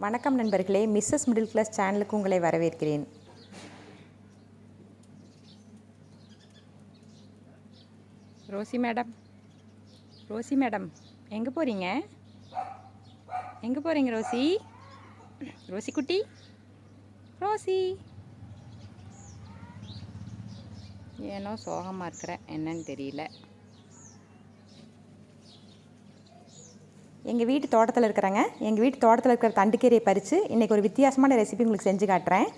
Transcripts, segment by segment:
வணக்கம் நண்பர்களே, Mrs middle class சேனலுக்கு உங்களை வரவேற்கிறேன். ரோசி மேடம் எங்கே போகிறீங்க? ரோசி? ரோசி குட்டி, ரோசி ஏனோ சோகமாக இருக்கிற, என்னன்னு தெரியல. எங்கள் வீட்டு தோட்டத்தில் இருக்கிற தண்டுக்கீரையை பறித்து இன்றைக்கி ஒரு வித்தியாசமான ரெசிபி உங்களுக்கு செஞ்சு காட்டுறேன்.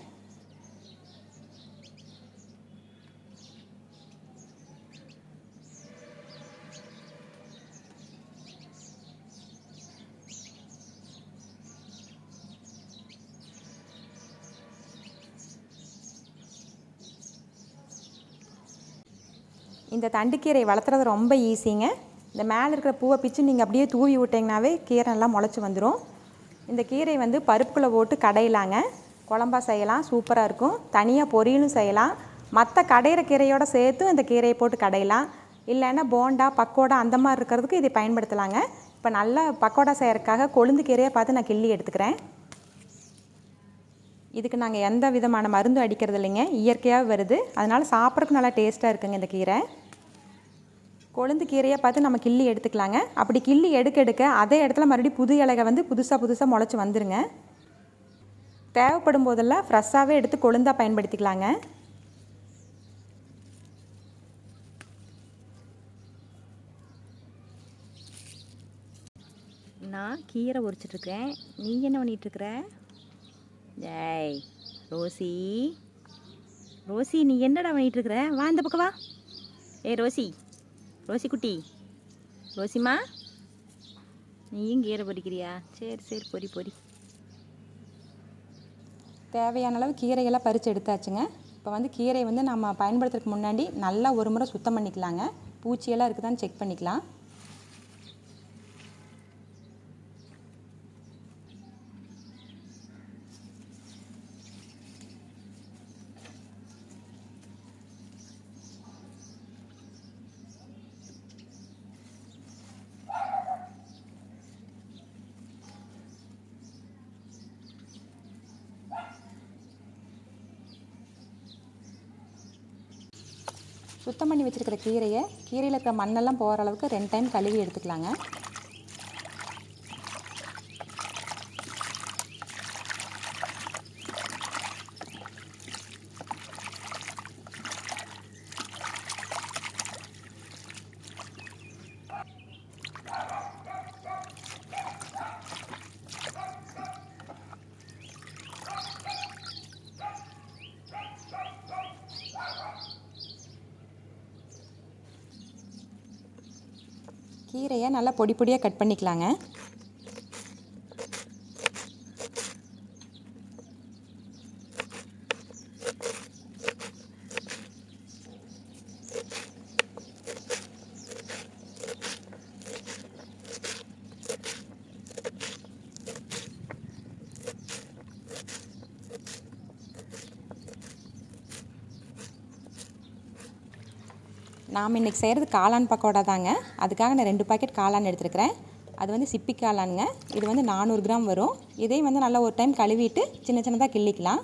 இந்த தண்டுக்கீரை வளர்த்துறது ரொம்ப ஈஸிங்க. இந்த மேலே இருக்கிற பூவை பிச்சு நீங்கள் அப்படியே தூவி விட்டிங்கனாவே கீரை நல்லா முளைச்சி வந்துடும். இந்த கீரை பருப்புக்குள்ளே போட்டு கடையிலாங்க, குழம்பா செய்யலாம், சூப்பராக இருக்கும். தனியாக பொரியலும் செய்யலாம். மற்ற கடையிற கீரையோடு சேர்த்து இந்த கீரையை போட்டு கடையலாம். இல்லைன்னா போண்டா, பக்கோடா அந்த மாதிரி இருக்கிறதுக்கு இதை பயன்படுத்தலாங்க. இப்போ நல்லா பக்கோடா செய்கிறதுக்காக கொழுந்து கீரையை பார்த்து நான் கிள்ளி எடுத்துக்கிறேன். இதுக்கு நாங்கள் எந்த விதமான மருந்து அடிக்கிறது இல்லைங்க, இயற்கையாக வருது. அதனால் சாப்பிட்றதுக்கு நல்லா டேஸ்ட்டாக இருக்குங்க இந்த கீரை. கொழுந்து கீரையை பார்த்து நம்ம கிள்ளி எடுத்துக்கலாங்க. அப்படி கிள்ளி எடுக்க அதே இடத்துல மறுபடியும் புது இலைக புதுசாக முளைச்சி வந்துருங்க. தேவைப்படும் போதெல்லாம் ஃப்ரெஷ்ஷாகவே எடுத்து கொழுந்தாக பயன்படுத்திக்கலாங்க. நான் கீரை உரிச்சிட்ருக்கிறேன். நீ என்ன பண்ணிகிட்ருக்குற? ஏய் ரோசி நீ என்னடா பண்ணிகிட்ருக்குற? வா இந்த பக்கம் வா. ஏய் ரோசி குட்டி, ரோசிமா நீயும் கீரை பொறிக்கிறியா? சரி பொறி. தேவையான அளவு கீரையெல்லாம் பறித்து எடுத்தாச்சுங்க. இப்போ கீரை நம்ம பயன்படுத்துறதுக்கு முன்னாடி நல்லா ஒரு முறை சுத்தம் பண்ணிக்கலாங்க. பூச்சியெல்லாம் இருக்குதான்னு செக் பண்ணிக்கலாம். சுத்தம் பண்ணி வச்சுருக்கிற கீரையில் இருக்கிற மண்ணெல்லாம் போகிற அளவுக்கு 2 டைம் கழுவி எடுத்துக்கலாங்க. கீரையை நல்லா பொடியாக கட் பண்ணிக்கலாங்க. நாம் இன்றைக்கி செய்கிறது காளான் பக்கோடா தாங்க. அதுக்காக நான் 2 பாக்கெட் காளான் எடுத்துருக்கிறேன். அது சிப்பி காளானுங்க. இது 400 கிராம் வரும். இதையும் நல்லா ஒரு டைம் கழுவிட்டு சின்னதாக கிள்ளிக்கலாம்.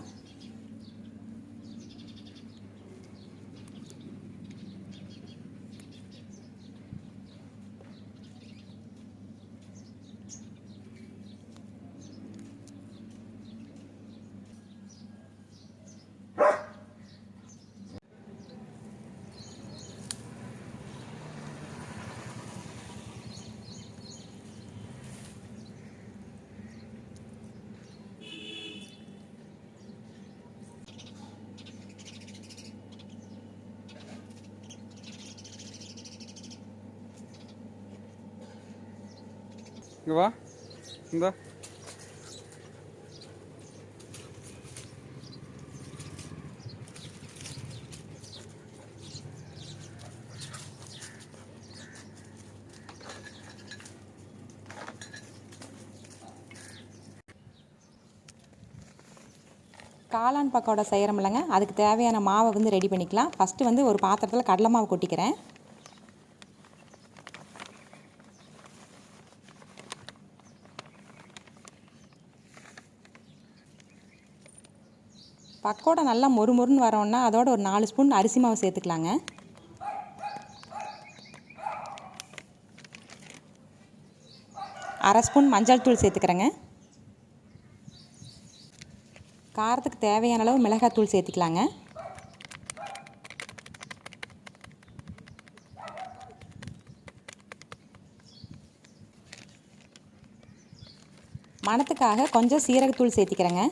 இங்கே வா, இந்த காளான் பக்கோடா செய்கிறோம்லங்க, அதுக்கு தேவையான மாவை ரெடி பண்ணிக்கலாம். ஃபஸ்ட்டு ஒரு பாத்திரத்தில் கடலை மாவு கொட்டிக்கிறேன். பக்கோடா நல்லா மொறு மொறுன்னு வரோன்னா அதோட ஒரு 4 ஸ்பூன் அரிசி மாவு சேர்த்துக்கலாங்க. அரை ஸ்பூன் மஞ்சள் தூள் சேர்த்துக்கிறேங்க. காரத்துக்கு தேவையான அளவு மிளகாத்தூள் சேர்த்துக்கலாங்க. மணத்துக்காக கொஞ்சம் சீரகத்தூள் சேர்த்திக்கிறேங்க.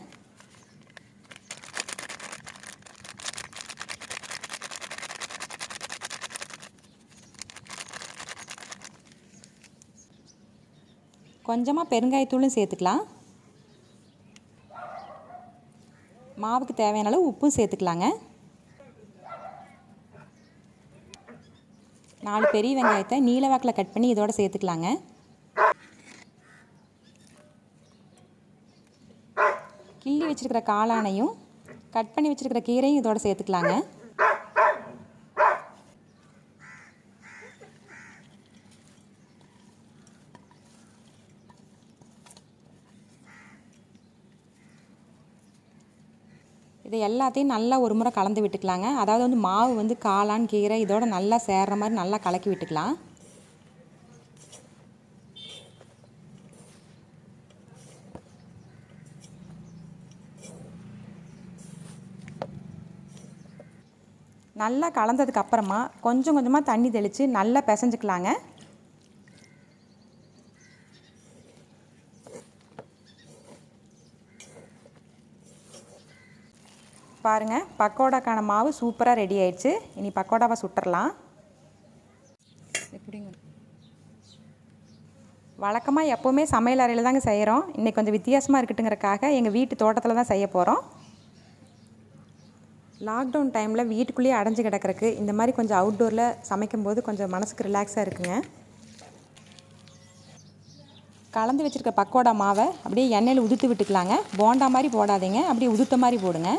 கொஞ்சமாக பெருங்காயத்தூளும் சேர்த்துக்கலாம். மாவுக்கு தேவையான அளவு உப்பும் சேர்த்துக்கலாங்க. 4 பெரிய வெங்காயத்தை நீல வாக்கில் கட் பண்ணி இதோட சேர்த்துக்கலாங்க. கிள்ளி வச்சுருக்கிற காளானையும் கட் பண்ணி வச்சுருக்கிற கீரையும் இதோட சேர்த்துக்கலாங்க. இதை எல்லாத்தையும் நல்லா ஒரு முறை கலந்து விட்டுக்கலாங்க. அதாவது வந்து மாவு வந்து காளான் கீரை இதோட நல்லா சேர்கிற மாதிரி நல்லா கலக்கி விட்டுக்கலாம். நல்லா கலந்ததுக்கு அப்புறமா கொஞ்சம் கொஞ்சமாக தண்ணி தெளித்து நல்லா பிசைஞ்சுக்கலாங்க. பாருங்கள், பக்கோடாக்கான மாவு சூப்பராக ரெடி ஆயிடுச்சு. இனி பக்கோடாவை சுட்டுறலாம். எப்படிங்க வழக்கமாக எப்போவுமே சமையல் அறையில் தாங்க செய்கிறோம். இன்றைக்கி கொஞ்சம் வித்தியாசமாக இருக்கட்டுங்கிறக்காக எங்கள் வீட்டு தோட்டத்தில் தான் செய்ய போகிறோம். லாக்டவுன் டைமில் வீட்டுக்குள்ளேயே அடைஞ்சு கிடக்கிறதுக்கு இந்த மாதிரி கொஞ்சம் அவுட்டோரில் சமைக்கும்போது கொஞ்சம் மனசுக்கு ரிலாக்ஸாக இருக்குங்க. கலந்து வச்சுருக்க பக்கோடா மாவை அப்படியே எண்ணெயில் உதுத்து விட்டுக்கலாங்க. போண்டா மாதிரி போடாதீங்க, அப்படியே உதுத்த மாதிரி போடுங்க.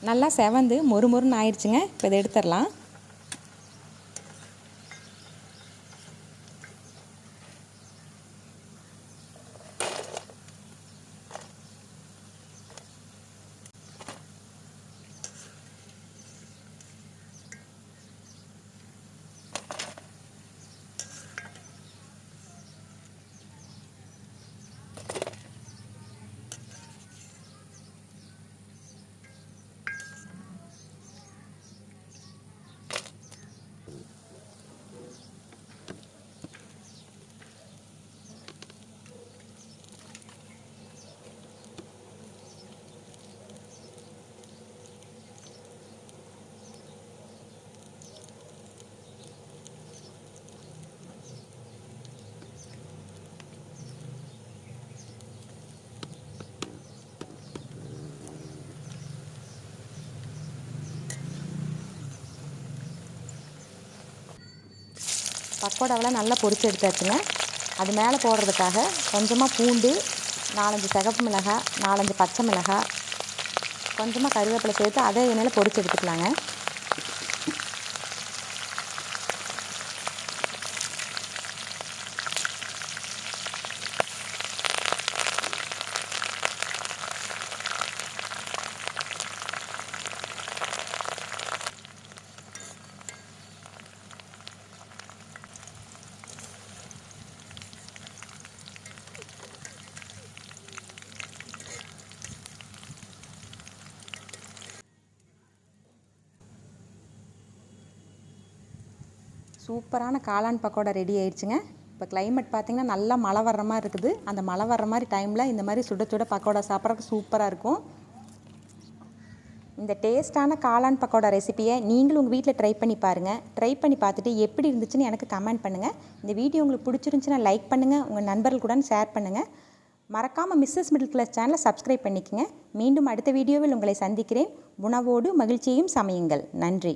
நல்லா செவந்து மொறு மொறுன்னு ஆயிடுச்சுங்க. இப்போ இதை எடுத்துடலாம். பக்கோடாவெல்லாம் நல்லா பொரிச்சு எடுத்தாச்சுங்க. அது மேலே போடுறதுக்காக கொஞ்சமாக பூண்டு, 4-5 சிகப்பு மிளகாய், 4-5 பச்சை மிளகாய், கொஞ்சமாக கருவேப்பிலை சேர்த்து அதே எண்ணெயில் பொரிச்சு எடுத்துக்கலாங்க. சூப்பரான காளான் பக்கோடா ரெடி ஆயிடுச்சுங்க. இப்போ கிளைமேட் பார்த்திங்கன்னா நல்லா மழை வர்ற மாதிரி இருக்குது. அந்த மழை வர்ற மாதிரி டைமில் இந்த மாதிரி சுட சுட பக்கோடா சாப்பிட்றதுக்கு சூப்பராக இருக்கும். இந்த டேஸ்ட்டான காளான் பக்கோடா ரெசிபியை நீங்களும் உங்கள் வீட்டில் ட்ரை பண்ணி பாருங்கள். ட்ரை பண்ணி பார்த்துட்டு எப்படி இருந்துச்சுன்னு எனக்கு கமெண்ட் பண்ணுங்கள். இந்த வீடியோ உங்களுக்கு பிடிச்சிருந்துச்சுன்னா லைக் பண்ணுங்கள், உங்கள் நண்பர்கள் கூட ஷேர் பண்ணுங்கள். மறக்காமல் Mrs.Middle சேனலை சப்ஸ்கிரைப் பண்ணிக்கங்க. மீண்டும் அடுத்த வீடியோவில் உங்களை சந்திக்கிறேன். உணவோடு மகிழ்ச்சியையும் சமையுங்கள். நன்றி.